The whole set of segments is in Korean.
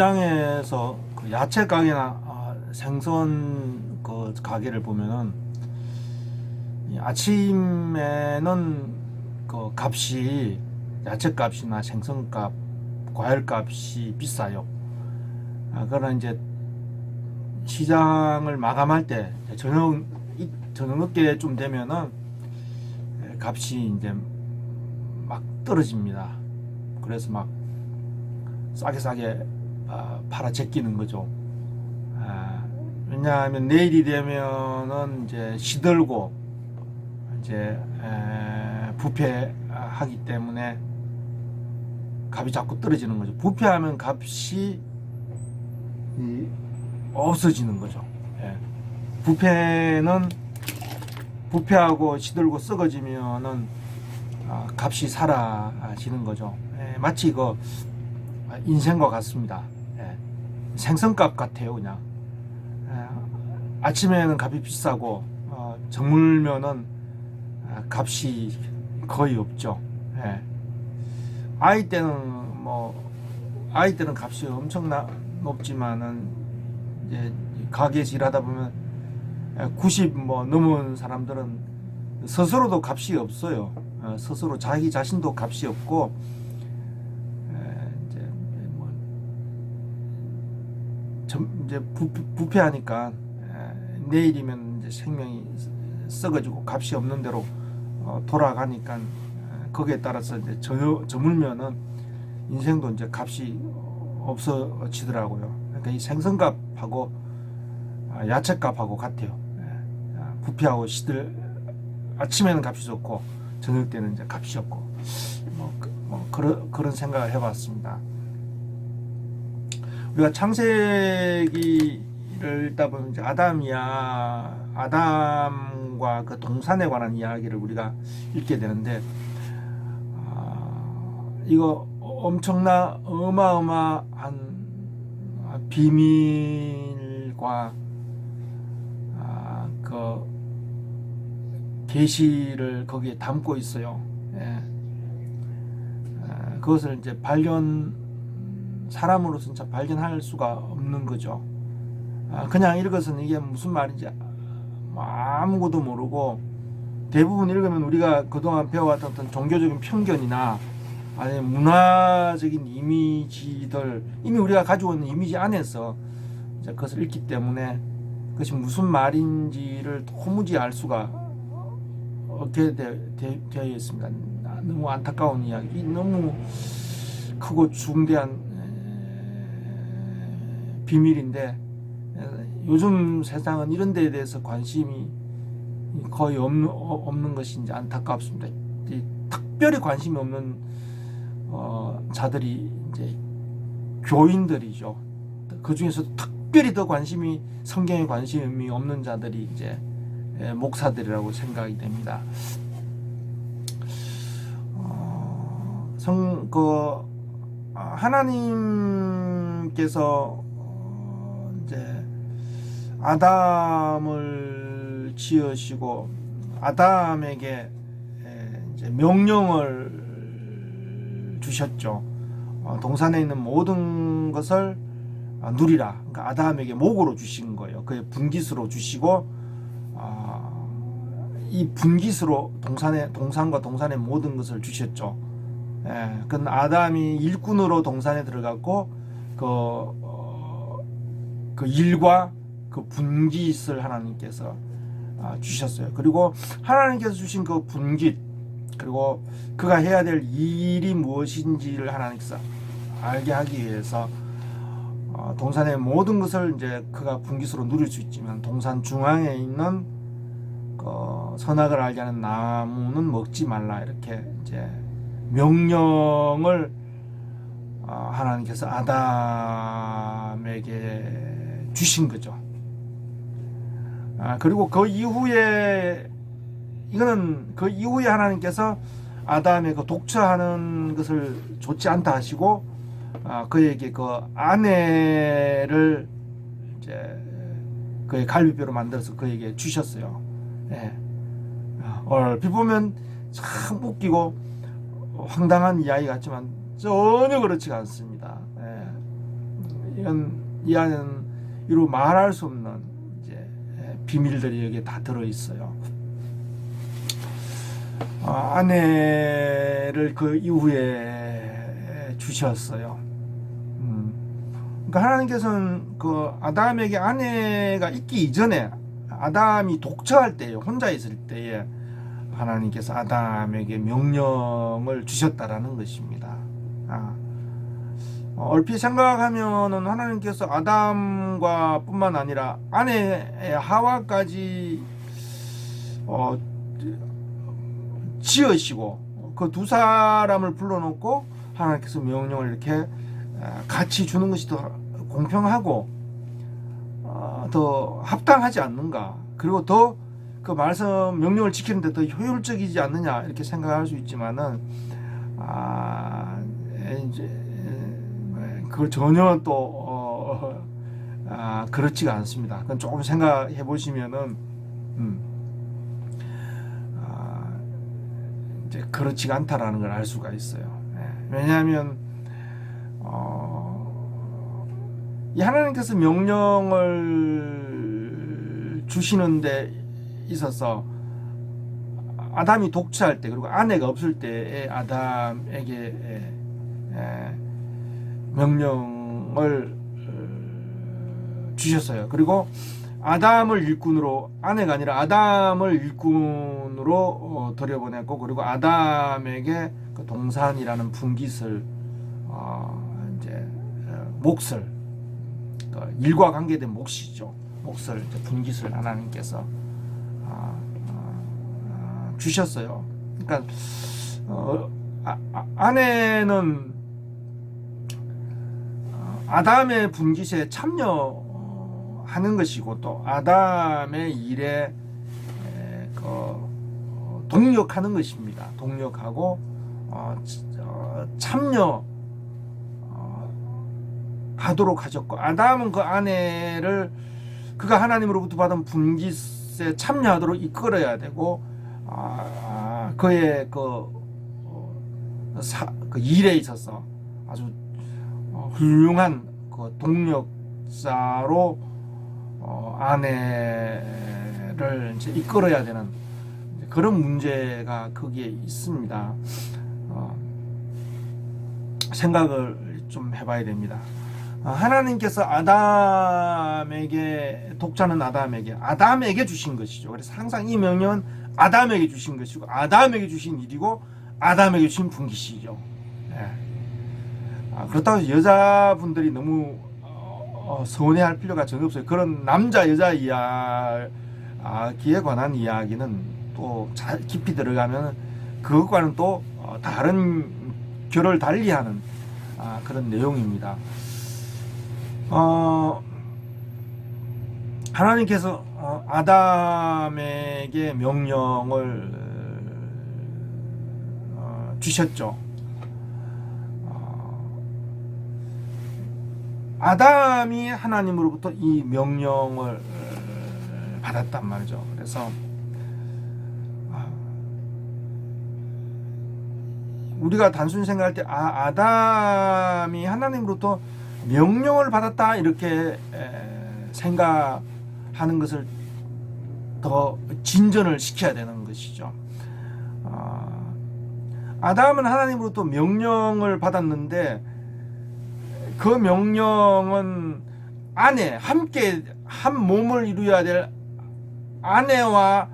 시장에서 그 야채 가게나 생선 그 가게를 보면은 이 아침에는 그 값이 야채 값이나 생선 값, 과일 값이 비싸요. 그러나 이제 시장을 마감할 때 저녁 늦게쯤 되면은 값이 이제 막 떨어집니다. 그래서 막 싸게 팔아 제끼는 거죠. 왜냐하면 내일이 되면은 이제 시들고 이제 부패하기 때문에 값이 자꾸 떨어지는 거죠. 부패하면 값이 없어지는 거죠. 부패하고 시들고 썩어지면은 값이 사라지는 거죠. 마치 그 인생과 같습니다. 생선값 같아요. 그냥 아침에는 값이 비싸고 저물면은 값이 거의 없죠. 아이 때는 값이 엄청 높지만은 이제 가게에서 일하다 보면 90 넘은 사람들은 스스로도 값이 없어요. 스스로 자기 자신도 값이 없고 이제 부패하니까 내일이면 이제 생명이 썩어지고 값이 없는 대로 돌아가니까 거기에 따라서 이제 저물면은 인생도 이제 값이 없어지더라고요. 그러니까 이 생선값하고 야채값하고 같아요. 부패하고 아침에는 값이 좋고 저녁 때는 이제 값이 없고 그런 생각을 해봤습니다. 우리가 창세기를 읽다 보면 이제 아담과 그 동산에 관한 이야기를 우리가 읽게 되는데 이거 어마어마한 비밀과 그 계시를 거기에 담고 있어요. 그것을 이제 사람으로서 진짜 발견할 수가 없는 거죠. 그냥 읽어서는 이게 무슨 말인지 아무것도 모르고 대부분 읽으면 우리가 그동안 배워왔던 어떤 종교적인 편견이나 아니면 문화적인 이미지들, 이미 우리가 가지고 있는 이미지 안에서 이제 그것을 읽기 때문에 그것이 무슨 말인지를 도무지 알 수가 없게 되어 있습니다. 너무 안타까운 이야기, 너무 크고 중대한 비밀인데 요즘 세상은 이런 데에 대해서 관심이 거의 없는 것이 이제 안타깝습니다. 특별히 관심이 없는 자들이 이제 교인들이죠. 그 중에서도 특별히 더 성경에 관심이 없는 자들이 이제 목사들이라고 생각이 됩니다. 하나님께서 이제 아담을 지으시고 아담에게 이제 명령을 주셨죠. 동산에 있는 모든 것을 누리라. 그러니까 아담에게 목으로 주신 거예요. 그의 분깃으로 주시고 이 분깃으로 동산과 동산의 모든 것을 주셨죠. 그건 아담이 일꾼으로 동산에 들어갔고 그 일과 그 분깃을 하나님께서 주셨어요. 그리고 하나님께서 주신 그 분깃, 그리고 그가 해야 될 일이 무엇인지를 하나님께서 알게 하기 위해서 동산의 모든 것을 이제 그가 분깃으로 누릴 수 있지만 동산 중앙에 있는 그 선악을 알게 하는 나무는 먹지 말라, 이렇게 이제 명령을 하나님께서 아담에게 주신 거죠. 그리고 그 이후에 하나님께서 아담의 그 독처하는 것을 좋지 않다 하시고 그에게 그 아내를 이제 그의 갈비뼈로 만들어서 그에게 주셨어요. 얼핏 보면 참 웃기고 황당한 이야기 같지만 전혀 그렇지가 않습니다. 이 안에는 이루 말할 수 없는 이제 비밀들이 여기에 다 들어 있어요. 아내를 그 이후에 주셨어요. 그러니까 하나님께서는 그 아담에게 아내가 있기 이전에, 아담이 독처할 때에, 혼자 있을 때에 하나님께서 아담에게 명령을 주셨다라는 것입니다. 얼핏 생각하면은 하나님께서 아담과 뿐만 아니라 아내 하와까지 지으시고 그 두 사람을 불러놓고 하나님께서 명령을 이렇게 같이 주는 것이 더 공평하고 더 합당하지 않는가, 그리고 더 그 말씀 명령을 지키는데 더 효율적이지 않느냐 이렇게 생각할 수 있지만은 이제 그걸 전혀 또 그렇지가 않습니다. 그건 조금 생각해 보시면은 이제 그렇지가 않다라는 걸 알 수가 있어요. 왜냐하면 이 하나님께서 명령을 주시는데 있어서 아담이 독처할 때, 그리고 아내가 없을 때에 아담에게 명령을 주셨어요. 그리고 아담을 일꾼으로, 아내가 아니라 아담을 일꾼으로 들여보냈고, 그리고 아담에게 그 동산이라는 분깃을 이제 몫을, 일과 관계된 몫이죠. 몫을, 분깃을 하나님께서 주셨어요. 그러니까 아내는 아담의 분깃에 참여하는 것이고, 또 아담의 일에 동력하는 것입니다. 동력하고 참여하도록 하셨고, 아담은 그 아내를 그가 하나님으로부터 받은 분깃에 참여하도록 이끌어야 되고, 그의 그 일에 있어서 아주 훌륭한 그 동력자로 아내를 이제 이끌어야 되는 그런 문제가 거기에 있습니다. 생각을 좀 해봐야 됩니다. 하나님께서 아담에게, 독자는 아담에게 주신 것이죠. 그래서 항상 이 명령은 아담에게 주신 것이고, 아담에게 주신 일이고, 아담에게 주신 분깃이죠. 그렇다고 해서 여자분들이 너무 서운해할 필요가 전혀 없어요. 그런 남자 여자 이야기에 관한 이야기는 또 깊이 들어가면 그것과는 또 다른 결을 달리하는 그런 내용입니다. 하나님께서 아담에게 명령을 주셨죠. 아담이 하나님으로부터 이 명령을 받았단 말이죠. 그래서 우리가 단순히 생각할 때 아담이 하나님으로부터 명령을 받았다 이렇게 생각하는 것을 더 진전을 시켜야 되는 것이죠. 아담은 하나님으로부터 명령을 받았는데, 그 명령은 함께 한 몸을 이루어야 될 아내와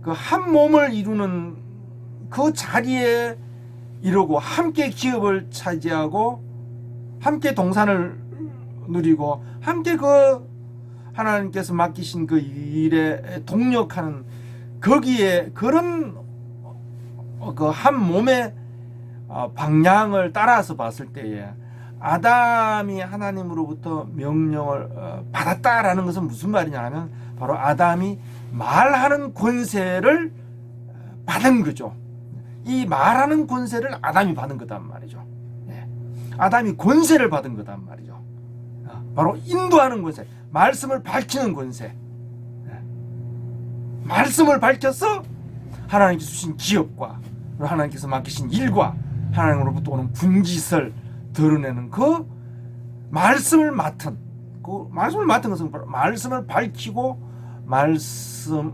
그 한 몸을 이루는 그 자리에 이루고, 함께 기업을 차지하고, 함께 동산을 누리고, 함께 그 하나님께서 맡기신 그 일에 동력하는, 거기에 그런 그 한 몸의 방향을 따라서 봤을 때에 아담이 하나님으로부터 명령을 받았다라는 것은 무슨 말이냐 하면, 바로 아담이 말하는 권세를 받은 거죠. 이 말하는 권세를 아담이 받은 거단 말이죠. 아담이 권세를 받은 거단 말이죠. 바로 인도하는 권세, 말씀을 밝히는 권세. 말씀을 밝혀서 하나님께서 주신 기업과 하나님께서 맡기신 일과 하나님으로부터 오는 분깃을 드러내는 그 말씀을 맡은, 그 말씀을 맡은 것은 바로 말씀을 밝히고 말씀을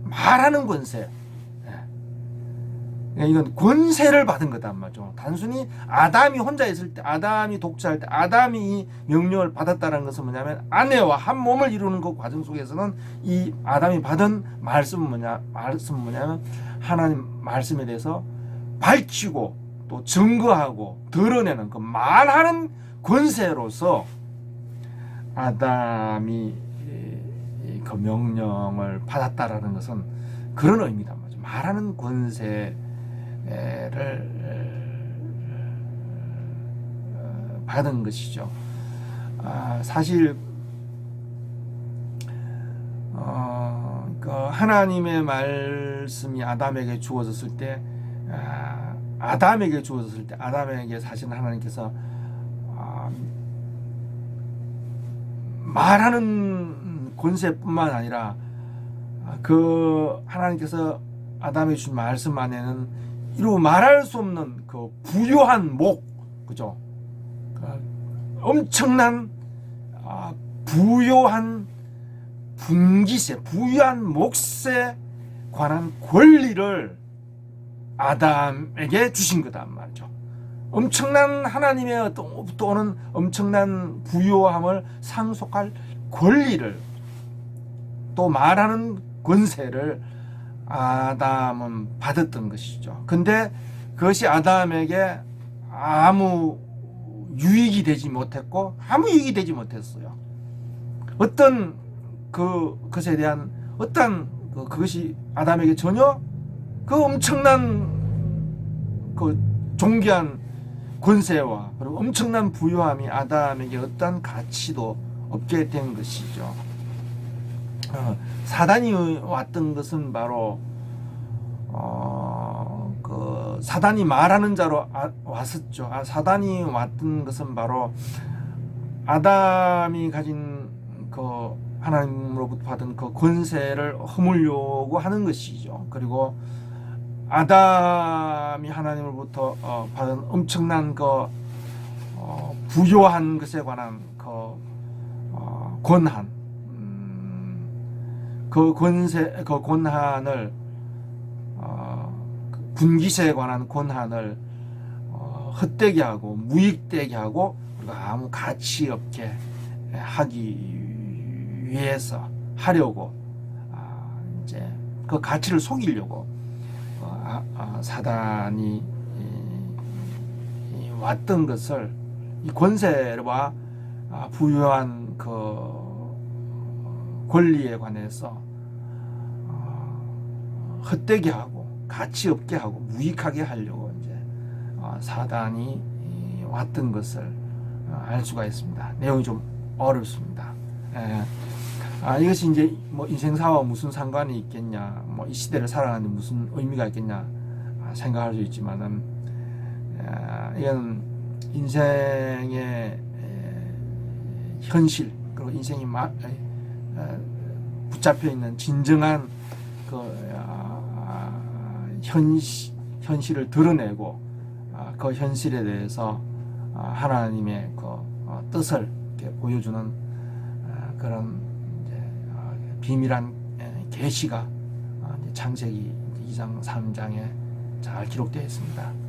말하는 권세. 이건 권세를 받은 거단 말이죠. 단순히 아담이 혼자 있을 때, 아담이 독자할 때, 아담이 이 명령을 받았다는 것은 뭐냐면 아내와 한 몸을 이루는 그 과정 속에서는 이 아담이 받은 말씀은 뭐냐면 하나님 말씀에 대해서 밝히고 또 증거하고 드러내는 그 말하는 권세로서 아담이 그 명령을 받았다라는 것은 그런 의미단 말이죠. 말하는 권세 를 받은 것이죠. 사실 그 하나님의 말씀이 아담에게 주어졌을 때, 아담에게 사실 하나님께서 말하는 권세뿐만 아니라 그 하나님께서 아담에게 준 말씀 안에는 이루 말할 수 없는 그 부요한 목, 그죠? 엄청난 부요한 분기세, 부유한 몫에 관한 권리를 아담에게 주신 거단 말이죠. 엄청난 하나님의 또는 엄청난 부요함을 상속할 권리를, 또 말하는 권세를 아담은 받았던 것이죠. 근데 그것이 아담에게 아무 유익이 되지 못했고 아무 유익이 되지 못했어요. 어떤 그것에 대한 그것이 아담에게 전혀 그 엄청난 그 존귀한 권세와 그리고 엄청난 부유함이 아담에게 어떤 가치도 없게 된 것이죠. 사단이 왔던 것은 바로 그 사단이 말하는 자로 왔었죠. 사단이 왔던 것은 바로 아담이 가진 그 하나님으로부터 받은 그 권세를 허물려고 하는 것이죠. 그리고 아담이 하나님으로부터 받은 엄청난 그 부요한 것에 관한 그 권한, 그 권한을 분기세에 관한 권한을 헛되게 하고 무익되게 하고 그리고 아무 가치 없게 하기 위해서 하려고 이제 그 가치를 속이려고 사단이 왔던 것을 이 권세와 부유한 그 권리에 관해서 헛되게 하고 가치 없게 하고 무익하게 하려고 이제 사단이 왔던 것을 알 수가 있습니다. 내용이 좀 어렵습니다. 이것이 이제 뭐 인생사와 무슨 상관이 있겠냐, 뭐 이 시대를 살아가는 데 무슨 의미가 있겠냐 생각할 수 있지만은 이건 인생의 현실 그리고 인생이 붙잡혀 있는 진정한 그 현실을 드러내고 그 현실에 대해서 하나님의 그 뜻을 이렇게 보여주는 그런 이제 비밀한 계시가 창세기 2장 3장에 잘 기록되어 있습니다.